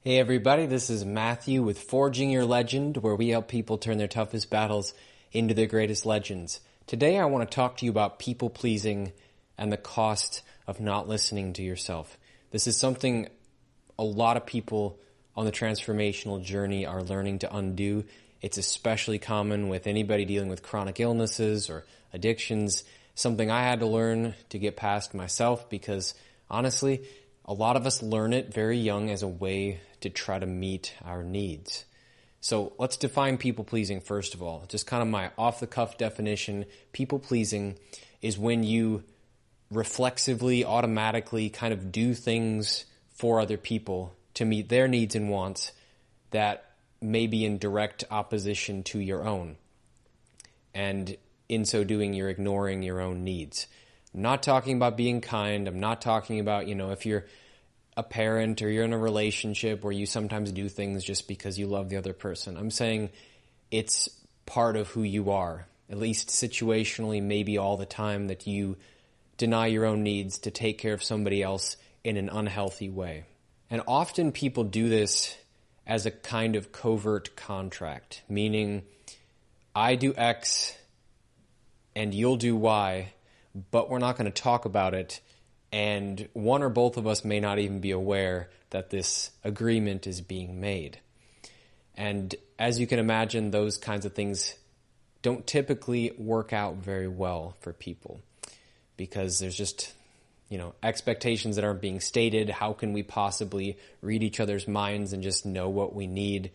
Hey everybody, this is Matthew with Forging Your Legend, where we help people turn their toughest battles into their greatest legends. Today I want to talk to you about people pleasing and the cost of not listening to yourself. This is something a lot of people on the transformational journey are learning to undo. It's especially common with anybody dealing with chronic illnesses or addictions, something I had to learn to get past myself because honestly, a lot of us learn it very young as a way to try to meet our needs. So let's define people-pleasing first of all. Just kind of my off-the-cuff definition. People-pleasing is when you reflexively, automatically kind of do things for other people to meet their needs and wants that may be in direct opposition to your own. And in so doing, you're ignoring your own needs. I'm not talking about being kind. I'm not talking about, if you're a parent or you're in a relationship where you sometimes do things just because you love the other person. I'm saying it's part of who you are, at least situationally, maybe all the time, that you deny your own needs to take care of somebody else in an unhealthy way. And often people do this as a kind of covert contract, meaning I do X and you'll do Y, but we're not going to talk about it, and one or both of us may not even be aware that this agreement is being made. And as you can imagine, those kinds of things don't typically work out very well for people because there's just, expectations that aren't being stated. How can we possibly read each other's minds and just know what we need?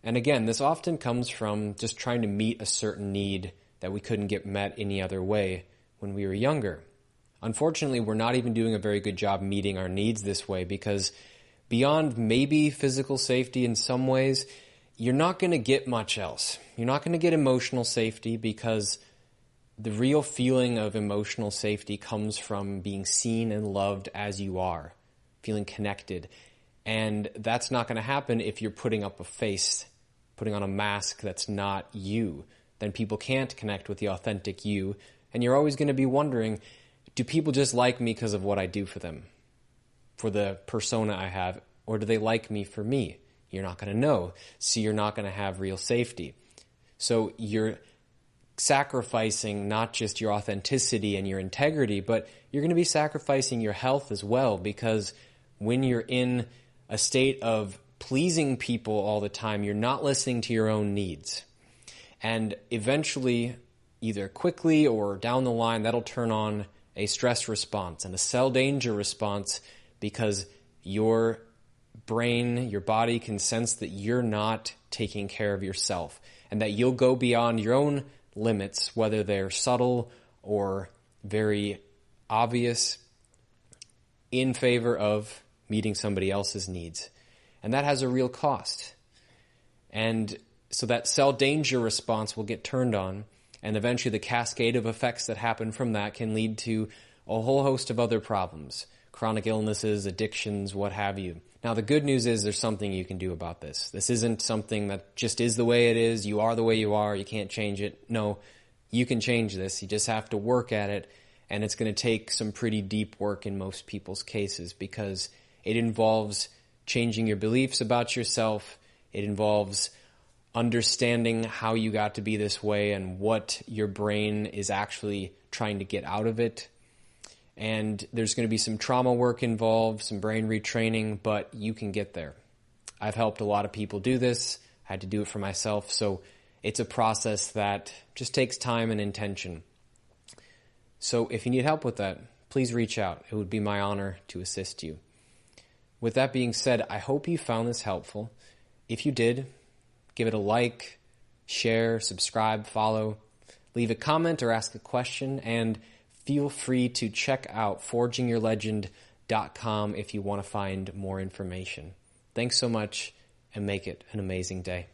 And again, this often comes from just trying to meet a certain need that we couldn't get met any other way when we were younger. Unfortunately, we're not even doing a very good job meeting our needs this way because beyond maybe physical safety in some ways, you're not going to get much else. You're not going to get emotional safety because the real feeling of emotional safety comes from being seen and loved as you are, feeling connected. And that's not going to happen if you're putting up a face, putting on a mask that's not you. Then people can't connect with the authentic you. And you're always going to be wondering, do people just like me because of what I do for them, for the persona I have, or do they like me for me? You're not going to know, so you're not going to have real safety. So you're sacrificing not just your authenticity and your integrity, but you're going to be sacrificing your health as well, because when you're in a state of pleasing people all the time, you're not listening to your own needs. And eventually, either quickly or down the line, that'll turn on a stress response and a cell danger response because your brain, your body can sense that you're not taking care of yourself and that you'll go beyond your own limits, whether they're subtle or very obvious, in favor of meeting somebody else's needs. And that has a real cost. And so that cell danger response will get turned on, and eventually the cascade of effects that happen from that can lead to a whole host of other problems, chronic illnesses, addictions, what have you. Now, the good news is there's something you can do about this. This isn't something that just is the way it is. You are the way you are. You can't change it. No, you can change this. You just have to work at it, and it's going to take some pretty deep work in most people's cases because it involves changing your beliefs about yourself. It involves understanding how you got to be this way and what your brain is actually trying to get out of it. And there's going to be some trauma work involved, some brain retraining, but you can get there. I've helped a lot of people do this. I had to do it for myself. So it's a process that just takes time and intention. So if you need help with that, please reach out. It would be my honor to assist you. With that being said, I hope you found this helpful. If you did, give it a like, share, subscribe, follow, leave a comment or ask a question, and feel free to check out forgingyourlegend.com if you want to find more information. Thanks so much, and make it an amazing day.